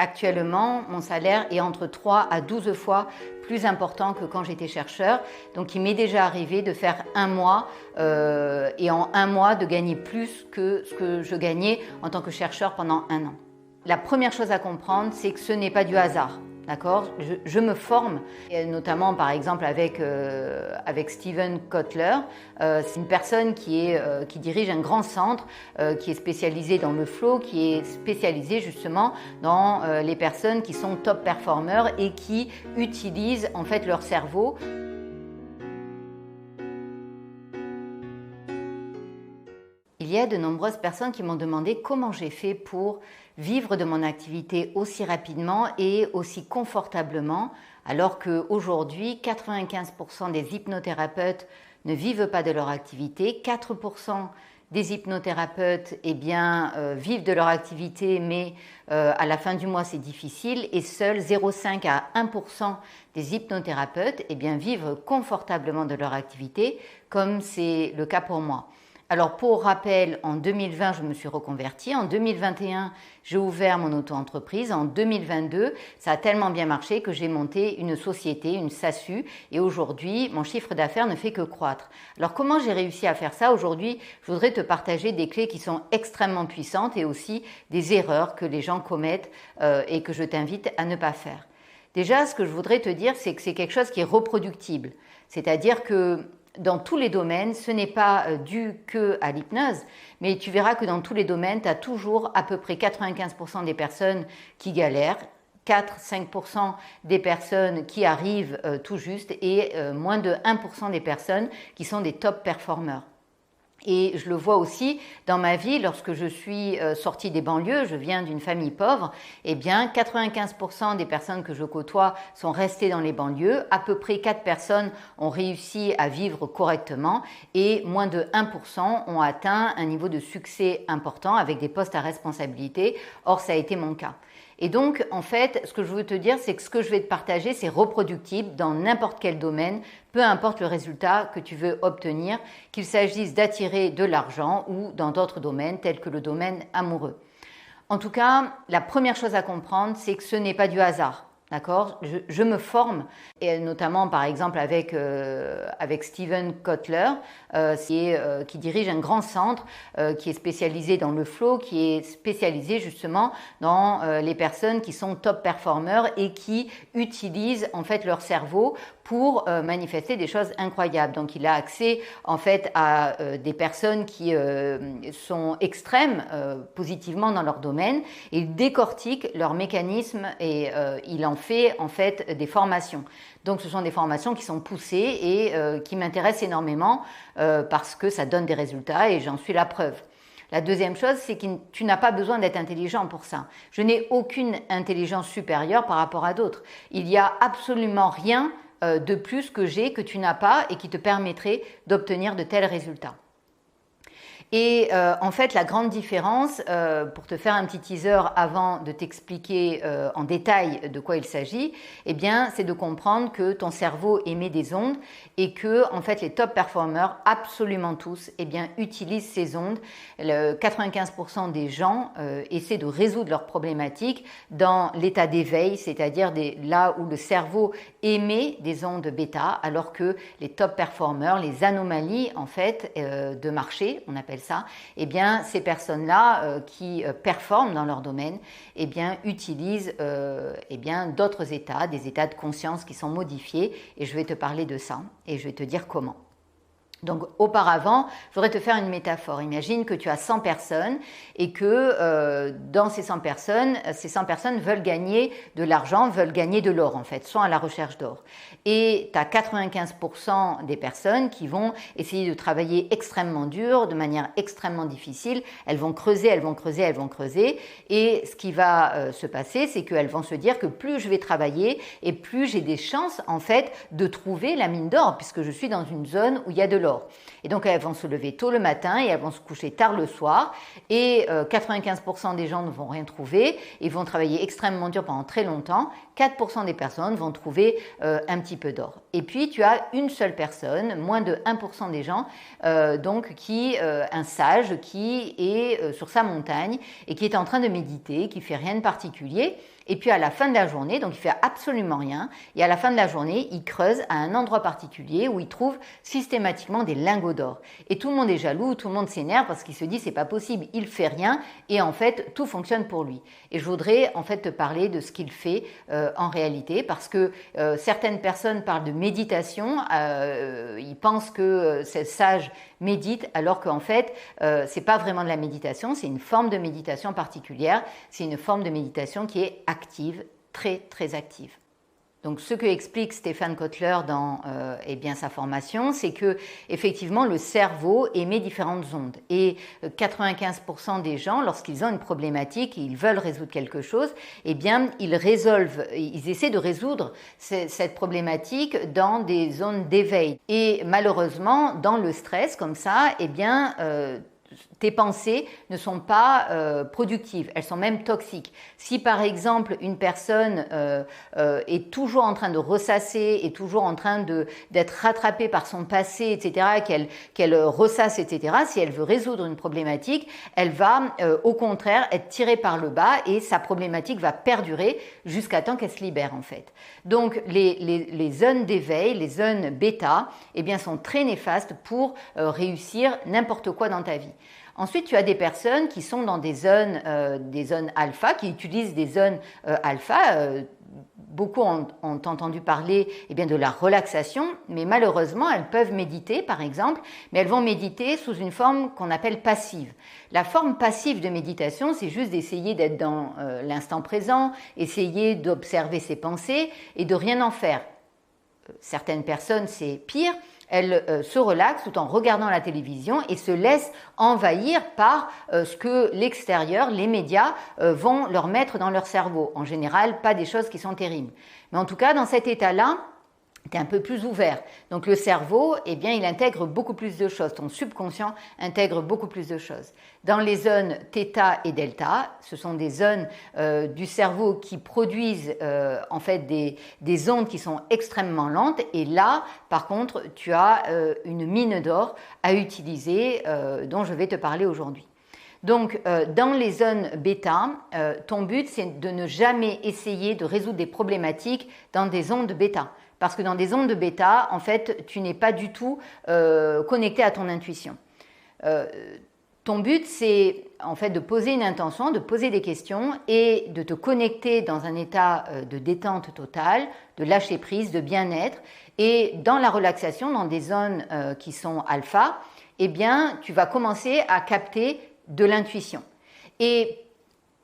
Actuellement, mon salaire est entre 3 à 12 fois plus important que quand j'étais chercheur. Donc, il m'est déjà arrivé de faire un mois et en un mois de gagner plus que ce que je gagnais en tant que chercheur pendant un an. La première chose à comprendre, c'est que ce n'est pas du hasard. D'accord, je me forme, et notamment par exemple avec Steven Kotler. C'est une personne qui dirige un grand centre qui est spécialisé dans le flow, qui est spécialisé justement dans les personnes qui sont top performers et qui utilisent en fait leur cerveau. Il y a de nombreuses personnes qui m'ont demandé comment j'ai fait pour vivre de mon activité aussi rapidement et aussi confortablement, alors qu'aujourd'hui, 95% des hypnothérapeutes ne vivent pas de leur activité, 4% des hypnothérapeutes vivent de leur activité, mais à la fin du mois c'est difficile, et seuls 0,5 à 1% des hypnothérapeutes vivent confortablement de leur activité, comme c'est le cas pour moi. Alors pour rappel, en 2020, je me suis reconvertie. En 2021, j'ai ouvert mon auto-entreprise. En 2022, ça a tellement bien marché que j'ai monté une société, une SASU. Et aujourd'hui, mon chiffre d'affaires ne fait que croître. Alors comment j'ai réussi à faire ça? Aujourd'hui, je voudrais te partager des clés qui sont extrêmement puissantes et aussi des erreurs que les gens commettent et que je t'invite à ne pas faire. Déjà, ce que je voudrais te dire, c'est que c'est quelque chose qui est reproductible. C'est-à-dire que dans tous les domaines, ce n'est pas dû que à l'hypnose, mais tu verras que dans tous les domaines, tu as toujours à peu près 95% des personnes qui galèrent, 4-5% des personnes qui arrivent tout juste et moins de 1% des personnes qui sont des top performers. Et je le vois aussi dans ma vie, lorsque je suis sortie des banlieues, je viens d'une famille pauvre, 95% des personnes que je côtoie sont restées dans les banlieues, à peu près 4 personnes ont réussi à vivre correctement et moins de 1% ont atteint un niveau de succès important avec des postes à responsabilité. Or, ça a été mon cas. Et donc, en fait, ce que je veux te dire, c'est que ce que je vais te partager, c'est reproductible dans n'importe quel domaine, peu importe le résultat que tu veux obtenir, qu'il s'agisse d'attirer de l'argent ou dans d'autres domaines, tels que le domaine amoureux. En tout cas, la première chose à comprendre, c'est que ce n'est pas du hasard. D'accord, je me forme, et notamment par exemple avec Steven Kotler, qui dirige un grand centre qui est spécialisé dans le flow, qui est spécialisé justement dans les personnes qui sont top performers et qui utilisent en fait leur cerveau pour manifester des choses incroyables. Donc il a accès en fait à des personnes qui sont extrêmes positivement dans leur domaine. Il décortique leurs mécanismes et il en fait en fait des formations. Donc ce sont des formations qui sont poussées et qui m'intéressent énormément parce que ça donne des résultats et j'en suis la preuve. La deuxième chose, c'est que tu n'as pas besoin d'être intelligent pour ça. Je n'ai aucune intelligence supérieure par rapport à d'autres. Il n'y a absolument rien de plus que j'ai, que tu n'as pas et qui te permettrait d'obtenir de tels résultats. Et en fait, la grande différence, pour te faire un petit teaser avant de t'expliquer en détail de quoi il s'agit, c'est de comprendre que ton cerveau émet des ondes et que en fait, les top performers, absolument tous, utilisent ces ondes. 95% des gens essaient de résoudre leurs problématiques dans l'état d'éveil, c'est-à-dire là où le cerveau émet des ondes bêta, alors que les top performers, les anomalies en fait de marché, on appelle ça, ces personnes-là qui performent dans leur domaine, utilisent d'autres états, des états de conscience qui sont modifiés, et je vais te parler de ça et je vais te dire comment. Donc auparavant, je voudrais te faire une métaphore. Imagine que tu as 100 personnes et que dans ces 100 personnes veulent gagner de l'argent, veulent gagner de l'or en fait, sont à la recherche d'or. Et tu as 95% des personnes qui vont essayer de travailler extrêmement dur, de manière extrêmement difficile. Elles vont creuser, elles vont creuser, elles vont creuser. Et ce qui va se passer, c'est qu'elles vont se dire que plus je vais travailler et plus j'ai des chances en fait de trouver la mine d'or, puisque je suis dans une zone où il y a de l'or. Et donc elles vont se lever tôt le matin et elles vont se coucher tard le soir et 95% des gens ne vont rien trouver, ils vont travailler extrêmement dur pendant très longtemps, 4% des personnes vont trouver un petit peu d'or. Et puis tu as une seule personne, moins de 1% des gens, un sage qui est sur sa montagne et qui est en train de méditer, qui fait rien de particulier Et puis à la fin de la journée, donc il fait absolument rien, et à la fin de la journée, il creuse à un endroit particulier où il trouve systématiquement des lingots d'or. Et tout le monde est jaloux, tout le monde s'énerve parce qu'il se dit c'est pas possible, il fait rien, et en fait tout fonctionne pour lui. Et je voudrais en fait te parler de ce qu'il fait en réalité, parce que certaines personnes parlent de méditation, ils pensent que ces sages méditent, alors qu'en fait c'est pas vraiment de la méditation, c'est une forme de méditation particulière, c'est une forme de méditation qui est active, très très active. Donc ce que explique Stéphane Kotler dans sa formation, c'est que effectivement le cerveau émet différentes ondes et 95% des gens, lorsqu'ils ont une problématique et ils veulent résoudre quelque chose, ils essaient de résoudre cette problématique dans des zones d'éveil. Et malheureusement, dans le stress comme ça, tes pensées ne sont pas productives, elles sont même toxiques. Si par exemple une personne est toujours en train de ressasser, est toujours en train d'être rattrapée par son passé, etc., qu'elle ressasse, etc., si elle veut résoudre une problématique, elle va au contraire être tirée par le bas et sa problématique va perdurer jusqu'à temps qu'elle se libère en fait. Donc les zones d'éveil, les zones bêta, sont très néfastes pour réussir n'importe quoi dans ta vie. Ensuite, tu as des personnes qui sont dans des zones alpha, qui utilisent des zones alpha. Beaucoup ont entendu parler de la relaxation, mais malheureusement, elles peuvent méditer, par exemple, mais elles vont méditer sous une forme qu'on appelle passive. La forme passive de méditation, c'est juste d'essayer d'être dans l'instant présent, essayer d'observer ses pensées et de rien en faire. Certaines personnes, c'est pire. Elles se relaxent tout en regardant la télévision et se laissent envahir par ce que l'extérieur, les médias, vont leur mettre dans leur cerveau. En général, pas des choses qui sont terribles. Mais en tout cas, dans cet état-là, tu es un peu plus ouvert. Donc le cerveau, il intègre beaucoup plus de choses. Ton subconscient intègre beaucoup plus de choses. Dans les zones θ et delta, ce sont des zones du cerveau qui produisent des ondes qui sont extrêmement lentes. Et là, par contre, tu as une mine d'or à utiliser dont je vais te parler aujourd'hui. Donc, dans les zones bêta, ton but, c'est de ne jamais essayer de résoudre des problématiques dans des ondes bêta. Parce que dans des ondes de bêta, en fait, tu n'es pas du tout connecté à ton intuition. Ton but, c'est en fait de poser une intention, de poser des questions et de te connecter dans un état de détente totale, de lâcher prise, de bien-être. Et dans la relaxation, dans des zones qui sont alpha, tu vas commencer à capter de l'intuition. Et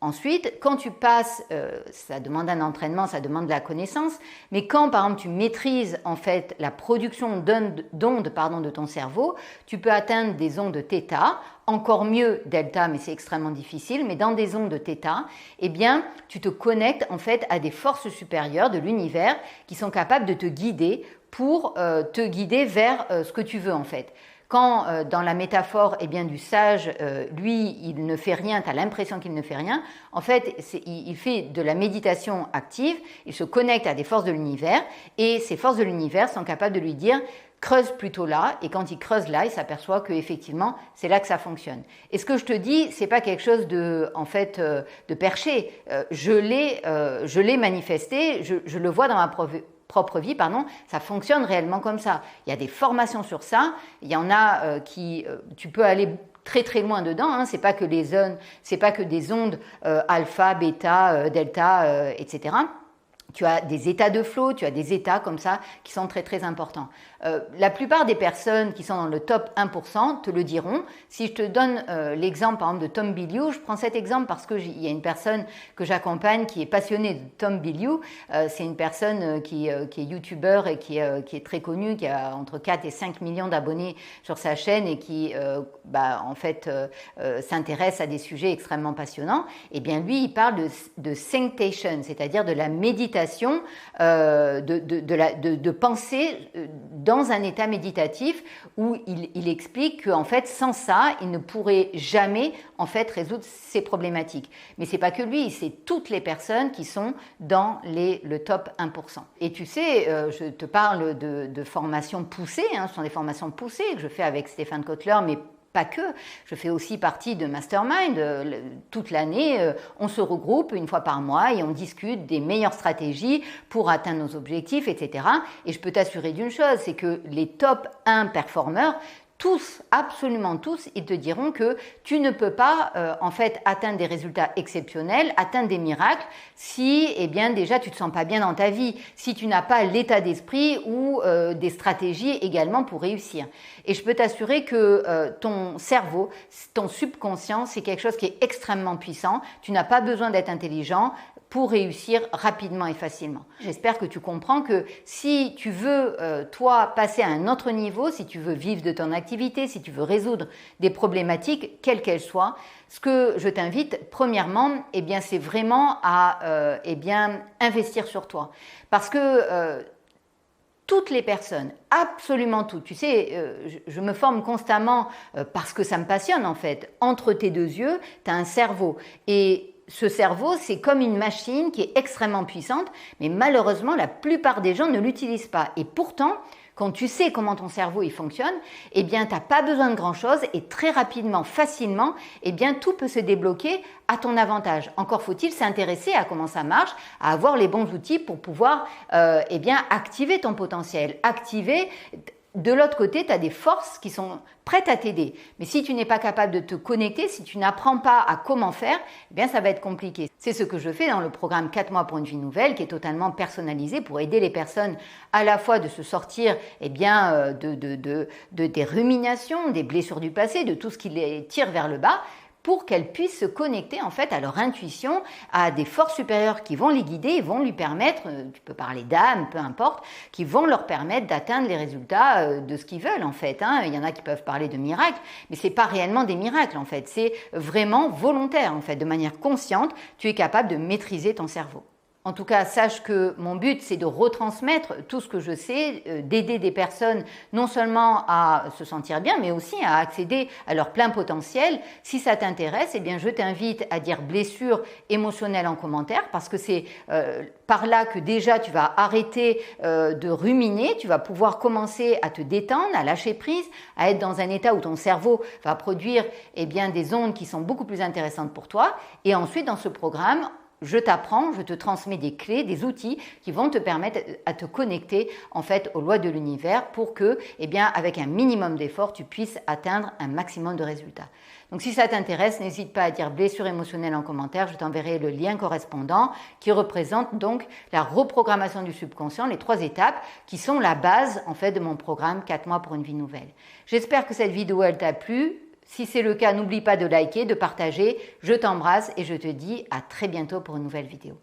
ensuite, quand tu passes, ça demande un entraînement, ça demande de la connaissance, mais quand par exemple tu maîtrises en fait la production d'ondes de ton cerveau, tu peux atteindre des ondes θ, encore mieux delta, mais c'est extrêmement difficile, mais dans des ondes θ, tu te connectes en fait à des forces supérieures de l'univers qui sont capables de te guider pour te guider vers ce que tu veux en fait. Quand dans la métaphore du sage, lui, il ne fait rien, tu as l'impression qu'il ne fait rien, en fait, il fait de la méditation active, il se connecte à des forces de l'univers et ces forces de l'univers sont capables de lui dire creuse plutôt là, et quand il creuse là, il s'aperçoit que effectivement c'est là que ça fonctionne. Et ce que je te dis, c'est pas quelque chose de perché. Je l'ai manifesté, je le vois dans ma propre vie, ça fonctionne réellement comme ça. Il y a des formations sur ça, il y en a tu peux aller très très loin dedans, c'est pas que des ondes alpha, bêta, delta, etc. Tu as des états de flow, tu as des états comme ça qui sont très très importants. La plupart des personnes qui sont dans le top 1% te le diront. Si je te donne l'exemple par exemple de Tom Bilyeu, je prends cet exemple parce qu'il y a une personne que j'accompagne qui est passionnée de Tom Bilyeu. C'est une personne qui est youtubeur et qui est très connue, qui a entre 4 et 5 millions d'abonnés sur sa chaîne et qui s'intéresse à des sujets extrêmement passionnants. Et bien lui, il parle de sanctation, c'est-à-dire de la méditation, de penser dans un état méditatif où il explique qu'en fait, sans ça, il ne pourrait jamais en fait résoudre ces problématiques. Mais c'est pas que lui, c'est toutes les personnes qui sont dans le top 1%. Et tu sais, je te parle de formations poussées, ce sont des formations poussées que je fais avec Stéphane Kotler, mais pas que, je fais aussi partie de Mastermind. Toute l'année, on se regroupe une fois par mois et on discute des meilleures stratégies pour atteindre nos objectifs, etc. Et je peux t'assurer d'une chose, c'est que les top 1 performeurs, tous, absolument tous, ils te diront que tu ne peux pas en fait atteindre des résultats exceptionnels, atteindre des miracles si déjà tu te sens pas bien dans ta vie, si tu n'as pas l'état d'esprit ou des stratégies également pour réussir. Et je peux t'assurer que ton cerveau, ton subconscient, c'est quelque chose qui est extrêmement puissant. Tu n'as pas besoin d'être intelligent pour réussir rapidement et facilement. J'espère que tu comprends que si tu veux, toi, passer à un autre niveau, si tu veux vivre de ton activité, si tu veux résoudre des problématiques, quelles qu'elles soient, ce que je t'invite, premièrement, c'est vraiment à investir sur toi. Parce que toutes les personnes, absolument toutes, tu sais, je me forme constamment parce que ça me passionne en fait. Entre tes deux yeux, tu as un cerveau. Et ce cerveau, c'est comme une machine qui est extrêmement puissante, mais malheureusement, la plupart des gens ne l'utilisent pas. Et pourtant, quand tu sais comment ton cerveau il fonctionne, tu n'as pas besoin de grand-chose et très rapidement, facilement, tout peut se débloquer à ton avantage. Encore faut-il s'intéresser à comment ça marche, à avoir les bons outils pour pouvoir activer ton potentiel, activer. De l'autre côté, tu as des forces qui sont prêtes à t'aider. Mais si tu n'es pas capable de te connecter, si tu n'apprends pas à comment faire, ça va être compliqué. C'est ce que je fais dans le programme 4 mois pour une vie nouvelle, qui est totalement personnalisé pour aider les personnes à la fois de se sortir des ruminations, des blessures du passé, de tout ce qui les tire vers le bas, pour qu'elles puissent se connecter en fait à leur intuition, à des forces supérieures qui vont les guider et vont lui permettre, tu peux parler d'âme, peu importe, qui vont leur permettre d'atteindre les résultats de ce qu'ils veulent en fait. Il y en a qui peuvent parler de miracles, mais ce n'est pas réellement des miracles en fait, c'est vraiment volontaire en fait, de manière consciente, tu es capable de maîtriser ton cerveau. En tout cas, sache que mon but, c'est de retransmettre tout ce que je sais, d'aider des personnes non seulement à se sentir bien, mais aussi à accéder à leur plein potentiel. Si ça t'intéresse, je t'invite à dire blessure émotionnelle en commentaire, parce que c'est par là que déjà tu vas arrêter de ruminer, tu vas pouvoir commencer à te détendre, à lâcher prise, à être dans un état où ton cerveau va produire des ondes qui sont beaucoup plus intéressantes pour toi. Et ensuite, dans ce programme, je t'apprends, je te transmets des clés, des outils qui vont te permettre à te connecter en fait aux lois de l'univers pour que, avec un minimum d'effort, tu puisses atteindre un maximum de résultats. Donc si ça t'intéresse, n'hésite pas à dire blessure émotionnelle en commentaire, je t'enverrai le lien correspondant qui représente donc la reprogrammation du subconscient, les 3 étapes qui sont la base en fait de mon programme 4 mois pour une vie nouvelle. J'espère que cette vidéo elle t'a plu. Si c'est le cas, n'oublie pas de liker, de partager. Je t'embrasse et je te dis à très bientôt pour une nouvelle vidéo.